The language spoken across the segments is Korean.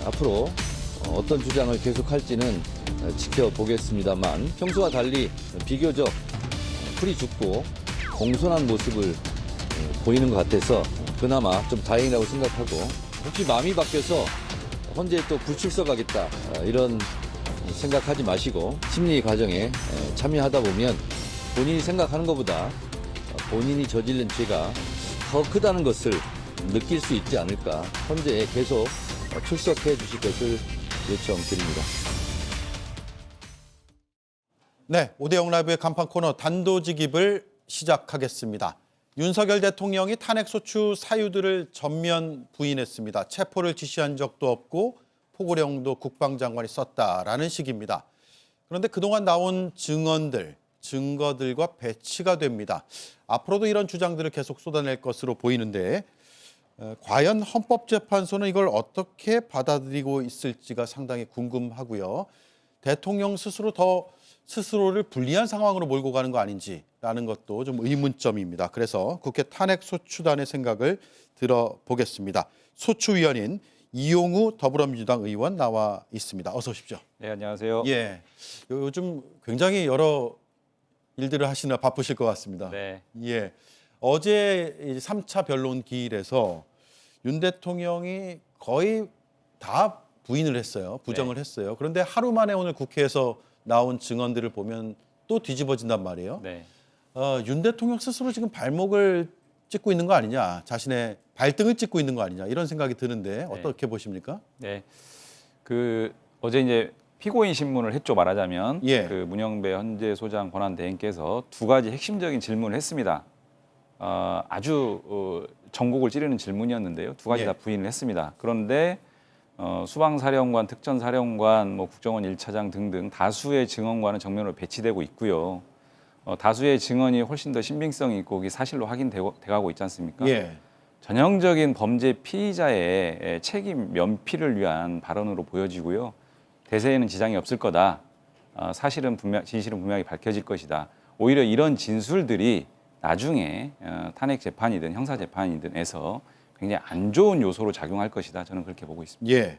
앞으로 어떤 주장을 계속할지는 지켜보겠습니다만 평소와 달리 비교적 풀이 죽고 공손한 모습을 보이는 것 같아서 그나마 좀 다행이라고 생각하고 혹시 마음이 바뀌어서 헌재에 또 불출석하겠다 이런 생각하지 마시고 심리 과정에 참여하다 보면 본인이 생각하는 것보다 본인이 저지른 죄가 더 크다는 것을 느낄 수 있지 않을까. 헌재에 계속 출석해 주실 것을 요청드립니다. 네, 오대영 라이브의 간판 코너 단도직입을 시작하겠습니다. 윤석열 대통령이 탄핵소추 사유들을 전면 부인했습니다. 체포를 지시한 적도 없고 포고령도 국방장관이 썼다라는 식입니다. 그런데 그동안 나온 증거들과 배치가 됩니다. 앞으로도 이런 주장들을 계속 쏟아낼 것으로 보이는데 과연 헌법재판소는 이걸 어떻게 받아들이고 있을지가 상당히 궁금하고요. 대통령 스스로를 불리한 상황으로 몰고 가는 거 아닌지라는 것도 좀 의문점입니다. 그래서 국회 탄핵소추단의 생각을 들어보겠습니다. 소추위원인 이용우 더불어민주당 의원 나와 있습니다. 어서 오십시오. 네, 안녕하세요. 예, 요즘 굉장히 여러 일들을 하시느라 바쁘실 것 같습니다. 네. 예, 어제 3차 변론 기일에서 윤 대통령이 거의 다 부인을 했어요. 부정을 했어요. 그런데 하루 만에 오늘 국회에서 나온 증언들을 보면 또 뒤집어진단 말이에요. 네. 윤 대통령 스스로 지금 발목을 찍고 있는 거 아니냐, 자신의 발등을 찍고 있는 거 아니냐 이런 생각이 드는데 어떻게 보십니까? 네. 어제 이제 피고인 신문을 했죠, 말하자면. 예. 문영배 헌재소장 권한대행께서 두 가지 핵심적인 질문을 했습니다. 아주 전곡을 찌르는 질문이었는데요. 두 가지 예. 다 부인을 했습니다. 그런데 수방사령관, 특전사령관, 국정원 1차장 등등 다수의 증언과는 정면으로 배치되고 있고요. 다수의 증언이 훨씬 더 신빙성이 있고 그게 사실로 확인돼가고 있지 않습니까? 예. 전형적인 범죄 피의자의 책임 면피를 위한 발언으로 보여지고요. 대세에는 지장이 없을 거다. 진실은 분명히 밝혀질 것이다. 오히려 이런 진술들이 나중에 탄핵 재판이든 형사 재판이든에서 굉장히 안 좋은 요소로 작용할 것이다. 저는 그렇게 보고 있습니다. 예.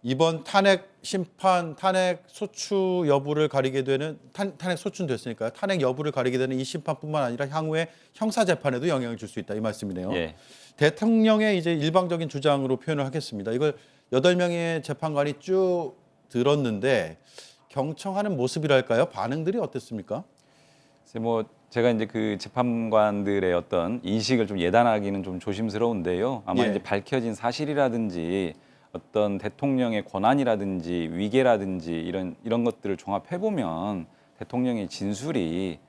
이번 탄핵 심판, 탄핵 소추 여부를 가리게 되는 탄핵 소추는 됐으니까요. 탄핵 여부를 가리게 되는 이 심판뿐만 아니라 향후에 형사 재판에도 영향을 줄 수 있다 이 말씀이네요. 예. 대통령의 이제 일방적인 주장으로 표현을 하겠습니다. 이걸 8명의 재판관이 쭉 들었는데 경청하는 모습이랄까요? 반응들이 어땠습니까? 제가 이제 그 재판관들의 어떤 인식을 좀 예단하기는 좀 조심스러운데요. 아마 예. 이제 밝혀진 사실이라든지 어떤 대통령의 권한이라든지 위계라든지 이런 것들을 종합해 보면 대통령의 진술이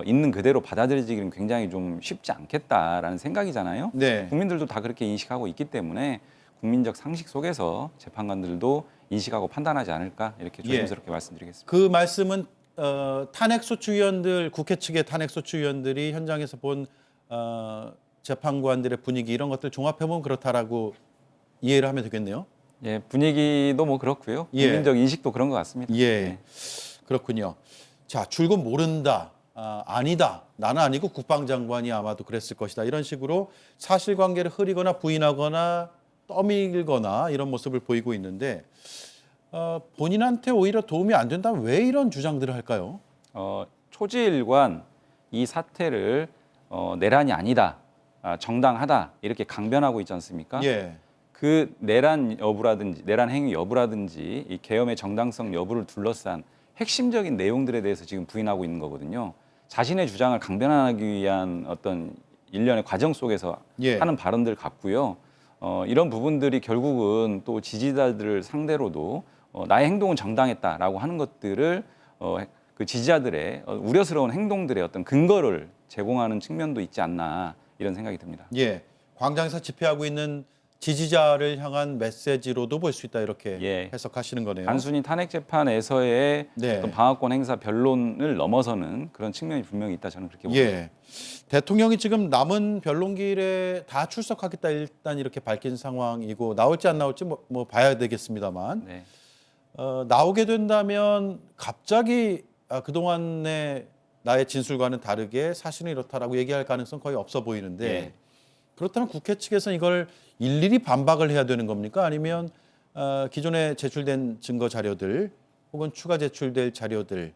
있는 그대로 받아들여지기는 굉장히 좀 쉽지 않겠다라는 생각이잖아요. 네. 국민들도 다 그렇게 인식하고 있기 때문에 국민적 상식 속에서 재판관들도 인식하고 판단하지 않을까 이렇게 조심스럽게 말씀드리겠습니다. 그 말씀은 탄핵소추위원들, 국회 측의 탄핵소추위원들이 현장에서 본 재판관들의 분위기 이런 것들 종합해보면 그렇다라고 이해를 하면 되겠네요. 예, 분위기도 그렇고요. 예. 국민적 인식도 그런 것 같습니다. 예, 네. 그렇군요. 자, 줄곧 모른다, 아니다, 나는 아니고 국방장관이 아마도 그랬을 것이다. 이런 식으로 사실관계를 흐리거나 부인하거나 떠밀거나 이런 모습을 보이고 있는데 본인한테 오히려 도움이 안 된다면 왜 이런 주장들을 할까요? 초지일관 이 사태를 내란이 아니다, 정당하다 이렇게 강변하고 있지 않습니까? 예, 그 내란 행위 여부라든지 이 계엄의 정당성 여부를 둘러싼 핵심적인 내용들에 대해서 지금 부인하고 있는 거거든요. 자신의 주장을 강변하기 위한 어떤 일련의 과정 속에서 예. 하는 발언들 같고요. 이런 부분들이 결국은 또 지지자들을 상대로도 나의 행동은 정당했다라고 하는 것들을 그 지지자들의 우려스러운 행동들의 어떤 근거를 제공하는 측면도 있지 않나 이런 생각이 듭니다. 예, 광장에서 집회하고 있는 지지자를 향한 메시지로도 볼 수 있다 이렇게 예. 해석하시는 거네요. 단순히 탄핵 재판에서의 네. 어떤 방어권 행사 변론을 넘어서는 그런 측면이 분명히 있다 저는 그렇게 봅니다. 예, 대통령이 지금 남은 변론기일에 다 출석하겠다 일단 이렇게 밝힌 상황이고 나올지 안 나올지 뭐 봐야 되겠습니다만 네. 나오게 된다면 갑자기 그동안의 나의 진술과는 다르게 사실은 이렇다라고 얘기할 가능성 거의 없어 보이는데 예. 그렇다면 국회 측에서는 이걸 일일이 반박을 해야 되는 겁니까? 아니면 기존에 제출된 증거 자료들 혹은 추가 제출될 자료들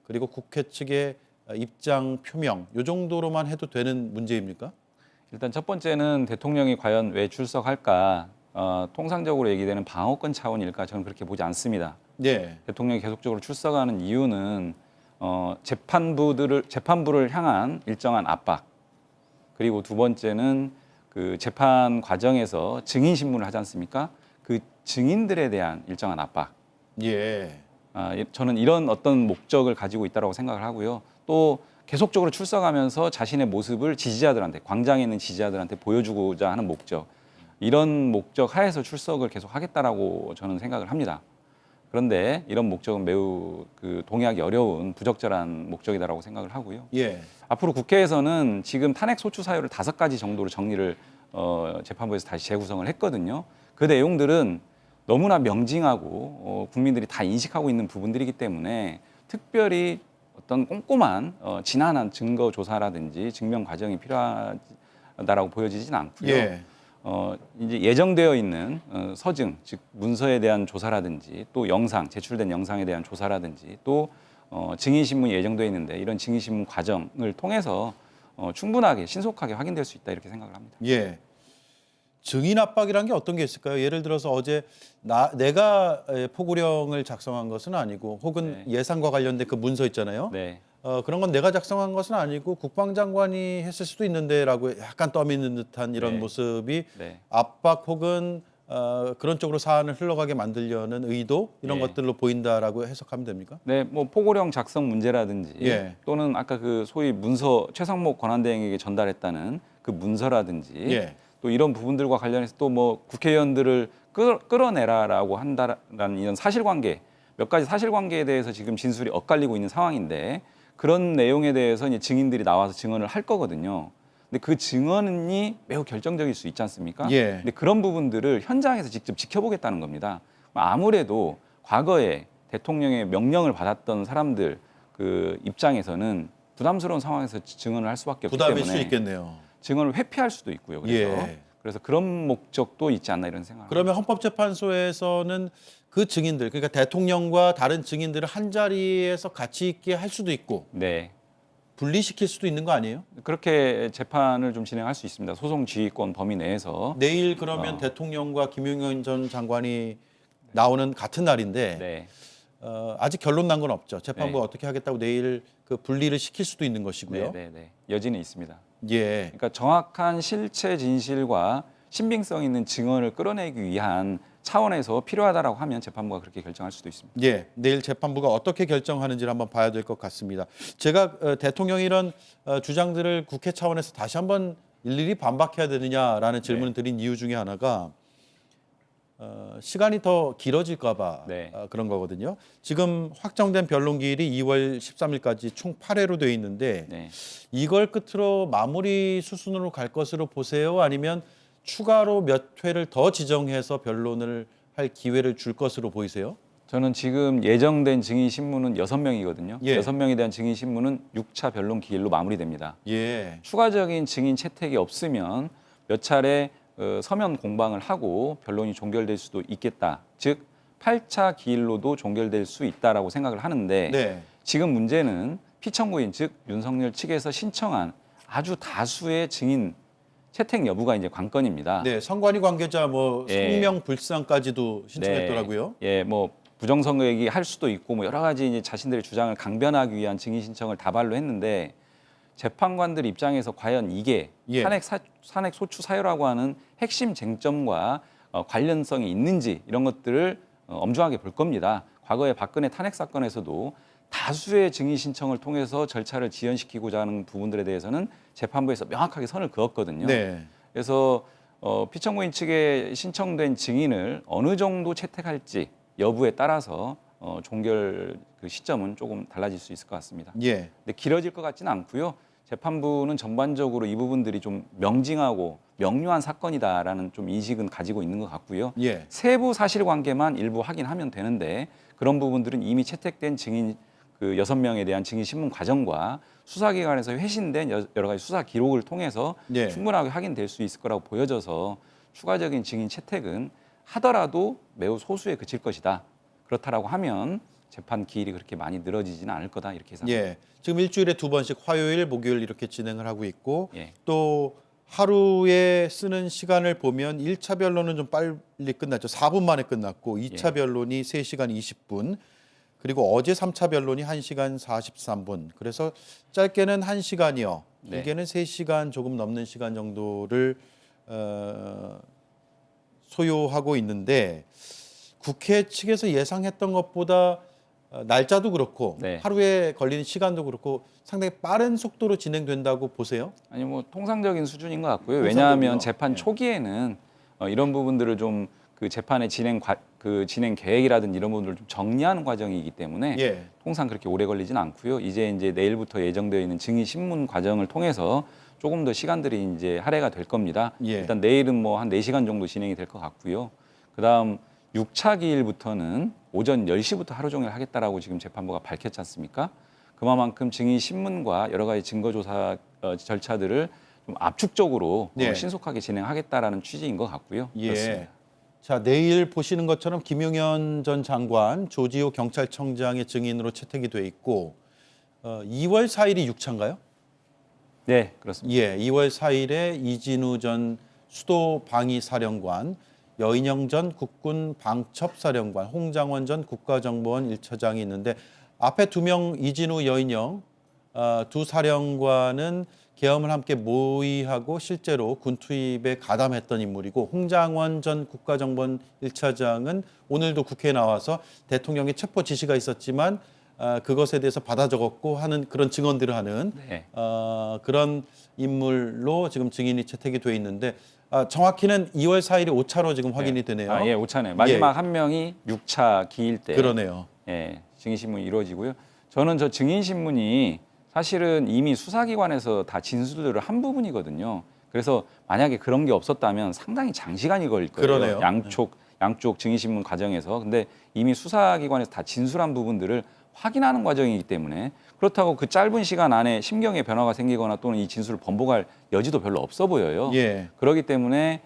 그리고 국회 측의 입장 표명 이 정도로만 해도 되는 문제입니까? 일단 첫 번째는 대통령이 과연 왜 출석할까? 통상적으로 얘기되는 방어권 차원일까? 저는 그렇게 보지 않습니다. 네. 대통령이 계속적으로 출석하는 이유는 재판부를 향한 일정한 압박, 그리고 두 번째는 그 재판 과정에서 증인 신문을 하지 않습니까? 그 증인들에 대한 일정한 압박. 예. 저는 이런 어떤 목적을 가지고 있다고 생각을 하고요. 또 계속적으로 출석하면서 자신의 모습을 지지자들한테, 광장에 있는 지지자들한테 보여주고자 하는 목적, 이런 목적 하에서 출석을 계속 하겠다라고 저는 생각을 합니다. 그런데 이런 목적은 매우 동의하기 어려운 부적절한 목적이다라고 생각을 하고요. 예. 앞으로 국회에서는 지금 탄핵 소추 사유를 5가지 정도로 정리를 재판부에서 다시 재구성을 했거든요. 그 내용들은 너무나 명징하고 국민들이 다 인식하고 있는 부분들이기 때문에 특별히 어떤 꼼꼼한 지난한 증거 조사라든지 증명 과정이 필요하다라고 보여지지는 않고요. 예. 이제 예정되어 있는 서증, 즉 문서에 대한 조사라든지 또 영상, 제출된 영상에 대한 조사라든지 또 증인 신문이 예정되어 있는데 이런 증인 신문 과정을 통해서 충분하게 신속하게 확인될 수 있다 이렇게 생각을 합니다. 예. 증인 압박이란 게 어떤 게 있을까요? 예를 들어서 어제 내가 포고령을 작성한 것은 아니고 혹은 네. 예산과 관련된 그 문서 있잖아요. 네. 그런 건 내가 작성한 것은 아니고 국방장관이 했을 수도 있는데라고 약간 떠미는 듯한 이런 네. 모습이 네. 압박 혹은 그런 쪽으로 사안을 흘러가게 만들려는 의도 이런 예. 것들로 보인다라고 해석하면 됩니까? 네, 뭐 포고령 작성 문제라든지 예. 또는 아까 그 소위 문서 최상목 권한대행에게 전달했다는 그 문서라든지 예. 또 이런 부분들과 관련해서 또 뭐 국회의원들을 끌어내라라고 한다라는 이런 사실관계 몇 가지 사실관계에 대해서 지금 진술이 엇갈리고 있는 상황인데 그런 내용에 대해서 이제 증인들이 나와서 증언을 할 거거든요. 근데 그 증언이 매우 결정적일 수 있지 않습니까? 예. 근데 그런 부분들을 현장에서 직접 지켜보겠다는 겁니다. 아무래도 과거에 대통령의 명령을 받았던 사람들 그 입장에서는 부담스러운 상황에서 증언을 할 수밖에 없기 부담일 때문에 수 있겠네요. 증언을 회피할 수도 있고요. 예. 그래서 그런 목적도 있지 않나 이런 생각. 그러면 헌법재판소에서는 그 증인들, 그러니까 대통령과 다른 증인들을 한 자리에서 같이 있게 할 수도 있고 네. 분리시킬 수도 있는 거 아니에요? 그렇게 재판을 좀 진행할 수 있습니다. 소송 지휘권 범위 내에서. 내일 그러면 대통령과 김용현 전 장관이 나오는 같은 날인데 네. 아직 결론 난 건 없죠. 재판부가 네. 어떻게 하겠다고 내일 그 분리를 시킬 수도 있는 것이고요. 네. 여지는 있습니다. 예. 그러니까 정확한 실체 진실과 신빙성 있는 증언을 끌어내기 위한 차원에서 필요하다라고 하면 재판부가 그렇게 결정할 수도 있습니다. 예, 내일 재판부가 어떻게 결정하는지를 한번 봐야 될 것 같습니다. 제가 대통령이 이런 주장들을 국회 차원에서 다시 한번 일일이 반박해야 되느냐라는 질문을 드린 이유 중에 하나가 시간이 더 길어질까 봐 네. 그런 거거든요. 지금 확정된 변론기일이 2월 13일까지 총 8회로 되어 있는데 네. 이걸 끝으로 마무리 수순으로 갈 것으로 보세요? 아니면 추가로 몇 회를 더 지정해서 변론을 할 기회를 줄 것으로 보이세요? 저는 지금 예정된 증인 신문은 6명이거든요. 예. 6명에 대한 증인 신문은 6차 변론 기일로 마무리됩니다. 예. 추가적인 증인 채택이 없으면 몇 차례 서면 공방을 하고 변론이 종결될 수도 있겠다. 즉 8차 기일로도 종결될 수 있다라고 생각을 하는데 네. 지금 문제는 피청구인 즉 윤석열 측에서 신청한 아주 다수의 증인 채택 여부가 이제 관건입니다. 네, 선관위 관계자 뭐 예. 성명 불상까지도 신청했더라고요. 네. 예, 뭐 부정선거 얘기할 수도 있고 뭐 여러 가지 이제 자신들의 주장을 강변하기 위한 증인 신청을 다발로 했는데 재판관들 입장에서 과연 이게 예. 탄핵 소추 사유라고 하는 핵심 쟁점과 관련성이 있는지 이런 것들을 엄중하게 볼 겁니다. 과거에 박근혜 탄핵 사건에서도 다수의 증인 신청을 통해서 절차를 지연시키고자 하는 부분들에 대해서는 재판부에서 명확하게 선을 그었거든요. 네. 그래서 피청구인 측에 신청된 증인을 어느 정도 채택할지 여부에 따라서 종결 그 시점은 조금 달라질 수 있을 것 같습니다. 예. 근데 길어질 것 같지는 않고요. 재판부는 전반적으로 이 부분들이 좀 명징하고 명료한 사건이다라는 좀 인식은 가지고 있는 것 같고요. 예. 세부 사실관계만 일부 확인하면 되는데 그런 부분들은 이미 채택된 증인 그 6명에 대한 증인 신문 과정과 수사기관에서 회신된 여러 가지 수사 기록을 통해서 예. 충분하게 확인될 수 있을 거라고 보여져서 추가적인 증인 채택은 하더라도 매우 소수에 그칠 것이다. 그렇다라고 하면 재판 기일이 그렇게 많이 늘어지지는 않을 거다 이렇게 예상합니다. 예. 지금 일주일에 2번씩 화요일, 목요일 이렇게 진행을 하고 있고 예. 또 하루에 쓰는 시간을 보면 1차 변론은 좀 빨리 끝났죠. 4분 만에 끝났고 2차 변론이 3시간 20분. 그리고 어제 3차 변론이 1시간 43분. 그래서 짧게는 1시간이요. 네. 길게는 3시간 조금 넘는 시간 정도를 소요하고 있는데 국회 측에서 예상했던 것보다 날짜도 그렇고 네. 하루에 걸리는 시간도 그렇고 상당히 빠른 속도로 진행된다고 보세요? 아니 뭐 통상적인 수준인 것 같고요. 통상적이요? 왜냐하면 재판 예. 초기에는 이런 부분들을 좀 그 재판의 진행 계획이라든지 이런 부분들을 좀 정리하는 과정이기 때문에 예. 통상 그렇게 오래 걸리지는 않고요. 이제 내일부터 예정되어 있는 증인 신문 과정을 통해서 조금 더 시간들이 이제 할애가 될 겁니다. 예. 일단 내일은 뭐 한 4시간 정도 진행이 될 것 같고요. 그다음 6차 기일부터는 오전 10시부터 하루 종일 하겠다라고 지금 재판부가 밝혔지 않습니까? 그만큼 증인 신문과 여러 가지 증거 조사 절차들을 좀 압축적으로 예. 신속하게 진행하겠다라는 취지인 것 같고요. 그렇습니다. 예. 자, 내일 보시는 것처럼 김용현 전 장관, 조지호 경찰청장의 증인으로 채택이 돼 있고 2월 4일이 6차인가요? 네, 그렇습니다. 예, 2월 4일에 이진우 전 수도방위사령관, 여인영 전 국군 방첩사령관, 홍장원 전 국가정보원 1차장이 있는데 앞에 2명 이진우, 여인영 두 사령관은 계엄을 함께 모의하고 실제로 군 투입에 가담했던 인물이고 홍장원 전 국가정보원 1차장은 오늘도 국회에 나와서 대통령의 체포 지시가 있었지만 그것에 대해서 받아 적었고 하는 그런 증언들을 하는 네. 그런 인물로 지금 증인이 채택이 돼 있는데 정확히는 2월 4일이 5차로 지금 확인이 되네요. 예, 5차네. 마지막 한 명이 6차 기일 때 그러네요. 예, 증인 신문이 이루어지고요. 저는 저 증인 신문이 사실은 이미 수사기관에서 다 진술들을 한 부분이거든요. 그래서 만약에 그런 게 없었다면 상당히 장시간이 걸릴 거예요. 그러네요. 양쪽 증인 신문 과정에서. 근데 이미 수사기관에서 다 진술한 부분들을 확인하는 과정이기 때문에 그렇다고 그 짧은 시간 안에 심경의 변화가 생기거나 또는 이 진술을 번복할 여지도 별로 없어 보여요. 예. 그렇기 때문에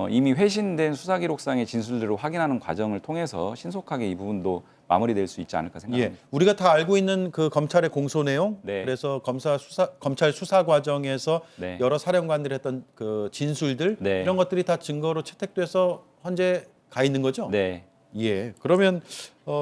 이미 회신된 수사기록상의 진술들을 확인하는 과정을 통해서 신속하게 이 부분도 마무리될 수 있지 않을까 생각합니다. 예, 우리가 다 알고 있는 그 검찰의 공소 내용, 네. 그래서 검찰 수사 과정에서 네. 여러 사령관들이 했던 그 진술들 네. 이런 것들이 다 증거로 채택돼서 현재 가 있는 거죠. 네. 예, 그러면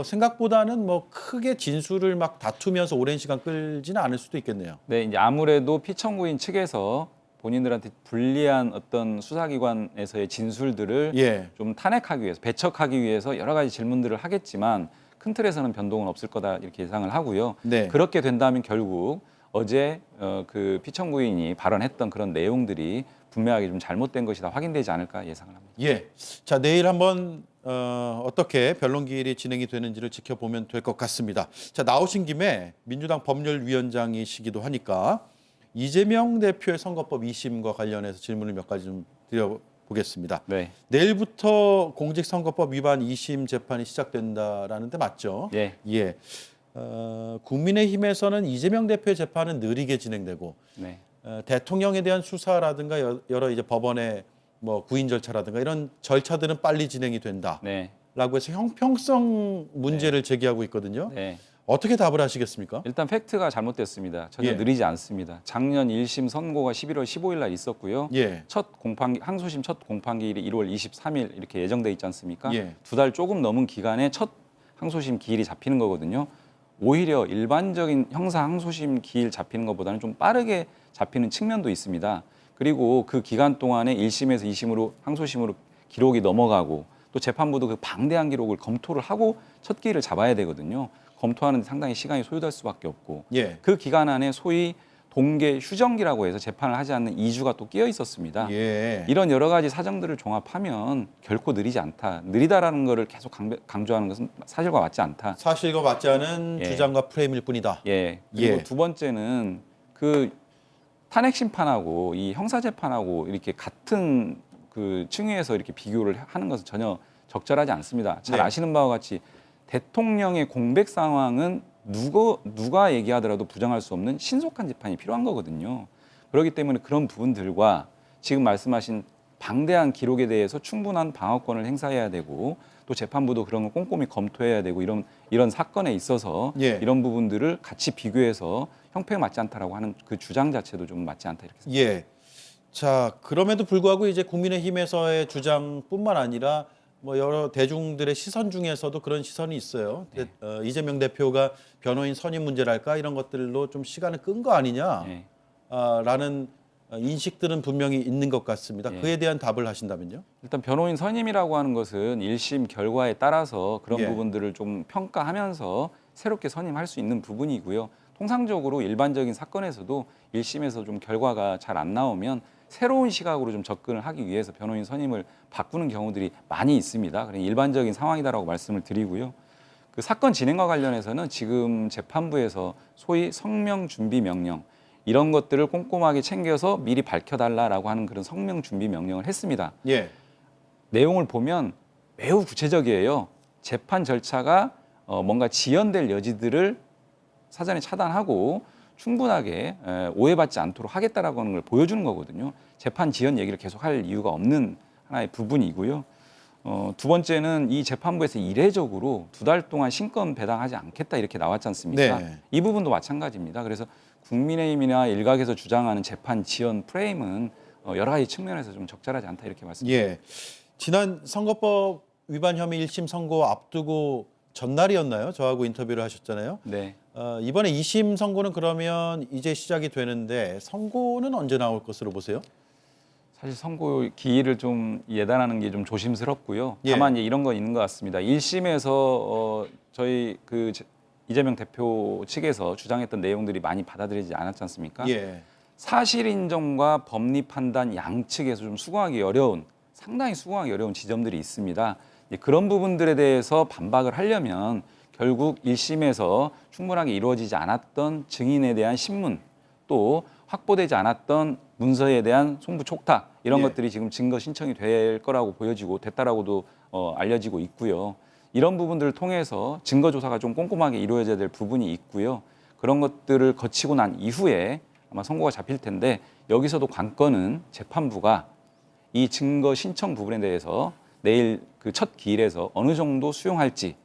생각보다는 뭐 크게 진술을 막 다투면서 오랜 시간 끌지는 않을 수도 있겠네요. 네, 이제 아무래도 피청구인 측에서 본인들한테 불리한 어떤 수사기관에서의 진술들을 예, 좀 탄핵하기 위해서, 배척하기 위해서 여러 가지 질문들을 하겠지만 큰 틀에서는 변동은 없을 거다 이렇게 예상을 하고요. 네. 그렇게 된다면 결국 어제 그 피청구인이 발언했던 그런 내용들이 분명하게 좀 잘못된 것이다 확인되지 않을까 예상을 합니다. 예. 자, 내일 한번 어떻게 변론 기일이 진행이 되는지를 지켜보면 될 것 같습니다. 자, 나오신 김에 민주당 법률위원장이시기도 하니까 이재명 대표의 선거법 2심과 관련해서 질문을 몇 가지 좀 드려보겠습니다. 네. 내일부터 공직선거법 위반 2심 재판이 시작된다라는데 맞죠? 예. 예. 국민의힘에서는 이재명 대표의 재판은 느리게 진행되고 네. 대통령에 대한 수사라든가 여러 이제 법원의 뭐 구인 절차라든가 이런 절차들은 빨리 진행이 된다라고 네. 해서 형평성 문제를 제기하고 있거든요. 네. 어떻게 답을 하시겠습니까? 일단 팩트가 잘못됐습니다. 전혀 예. 느리지 않습니다. 작년 1심 선고가 11월 15일 날 있었고요. 예. 항소심 첫 공판기일이 1월 23일 이렇게 예정돼 있지 않습니까? 예. 2달 조금 넘은 기간에 첫 항소심 기일이 잡히는 거거든요. 오히려 일반적인 형사 항소심 기일 잡히는 것보다는 좀 빠르게 잡히는 측면도 있습니다. 그리고 그 기간 동안에 1심에서 2심으로 항소심으로 기록이 넘어가고 또 재판부도 그 방대한 기록을 검토를 하고 첫 기일을 잡아야 되거든요. 검토하는 데 상당히 시간이 소요될 수밖에 없고 예. 그 기간 안에 소위 동계 휴정기라고 해서 재판을 하지 않는 2주가 또 끼어 있었습니다. 예. 이런 여러 가지 사정들을 종합하면 결코 느리지 않다. 느리다라는 거를 계속 강조하는 것은 사실과 맞지 않다. 사실과 맞지 않은 예. 주장과 프레임일 뿐이다. 예. 그리고 예. 두 번째는 그 탄핵 심판하고 이 형사 재판하고 이렇게 같은 그 층위에서 이렇게 비교를 하는 것은 전혀 적절하지 않습니다. 잘 네. 아시는 바와 같이 대통령의 공백 상황은 누가 얘기하더라도 부정할 수 없는 신속한 재판이 필요한 거거든요. 그렇기 때문에 그런 부분들과 지금 말씀하신 방대한 기록에 대해서 충분한 방어권을 행사해야 되고 또 재판부도 그런 걸 꼼꼼히 검토해야 되고 이런 사건에 있어서 예. 이런 부분들을 같이 비교해서 형평에 맞지 않다라고 하는 그 주장 자체도 좀 맞지 않다 이렇게 생각합니다. 예. 자, 그럼에도 불구하고 이제 국민의힘에서의 주장뿐만 아니라 뭐 여러 대중들의 시선 중에서도 그런 시선이 있어요. 이재명 대표가 변호인 선임 문제랄까 이런 것들로 좀 시간을 끈 거 아니냐. 예. 라는 인식들은 분명히 있는 것 같습니다. 예. 그에 대한 답을 하신다면요? 일단 변호인 선임이라고 하는 것은 1심 결과에 따라서 그런 예. 부분들을 좀 평가하면서 새롭게 선임할 수 있는 부분이고요. 통상적으로 일반적인 사건에서도 1심에서 좀 결과가 잘 안 나오면 새로운 시각으로 좀 접근을 하기 위해서 변호인 선임을 바꾸는 경우들이 많이 있습니다. 그냥 일반적인 상황이다라고 말씀을 드리고요. 그 사건 진행과 관련해서는 지금 재판부에서 소위 성명 준비 명령 이런 것들을 꼼꼼하게 챙겨서 미리 밝혀달라라고 하는 그런 성명 준비 명령을 했습니다. 예. 내용을 보면 매우 구체적이에요. 재판 절차가 뭔가 지연될 여지들을 사전에 차단하고 충분하게 오해받지 않도록 하겠다라고 하는 걸 보여주는 거거든요. 재판 지연 얘기를 계속 할 이유가 없는 하나의 부분이고요. 두 번째는 이 재판부에서 이례적으로 2달 동안 신권 배당하지 않겠다 이렇게 나왔지 않습니까? 네. 이 부분도 마찬가지입니다. 그래서 국민의힘이나 일각에서 주장하는 재판 지연 프레임은 여러 가지 측면에서 좀 적절하지 않다 이렇게 말씀드립니다. 예. 지난 선거법 위반 혐의 1심 선고 앞두고 전날이었나요? 저하고 인터뷰를 하셨잖아요. 네. 이번에 2심 선고는 그러면 이제 시작이 되는데 선고는 언제 나올 것으로 보세요? 사실 선고 기일을 좀 예단하는 게 좀 조심스럽고요. 예. 다만 이런 건 있는 것 같습니다. 1심에서 저희 그 이재명 대표 측에서 주장했던 내용들이 많이 받아들이지 않았지 않습니까? 예. 사실 인정과 법리 판단 양측에서 좀 수긍하기 어려운 상당히 수긍하기 어려운 지점들이 있습니다. 그런 부분들에 대해서 반박을 하려면 결국 1심에서 충분하게 이루어지지 않았던 증인에 대한 신문 또 확보되지 않았던 문서에 대한 송부 촉탁 이런 예. 것들이 지금 증거 신청이 될 거라고 보여지고 됐다라고도 알려지고 있고요. 이런 부분들을 통해서 증거 조사가 좀 꼼꼼하게 이루어져야 될 부분이 있고요. 그런 것들을 거치고 난 이후에 아마 선고가 잡힐 텐데 여기서도 관건은 재판부가 이 증거 신청 부분에 대해서 내일 그 첫 기일에서 어느 정도 수용할지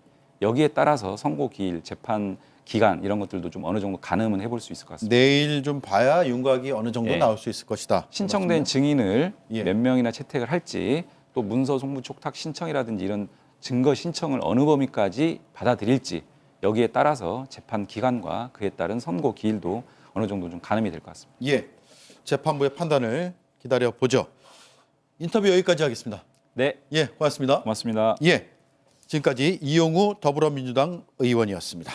여기에 따라서 선고 기일, 재판 기간 이런 것들도 좀 어느 정도 가늠은 해볼 수 있을 것 같습니다. 내일 좀 봐야 윤곽이 어느 정도 예. 나올 수 있을 것이다. 신청된 맞습니다. 증인을 예. 몇 명이나 채택을 할지 또 문서 송부 촉탁 신청이라든지 이런 증거 신청을 어느 범위까지 받아들일지 여기에 따라서 재판 기간과 그에 따른 선고 기일도 어느 정도 좀 가늠이 될 것 같습니다. 예. 재판부의 판단을 기다려 보죠. 인터뷰 여기까지 하겠습니다. 네, 예, 고맙습니다. 고맙습니다. 예. 지금까지 이용우 더불어민주당 의원이었습니다.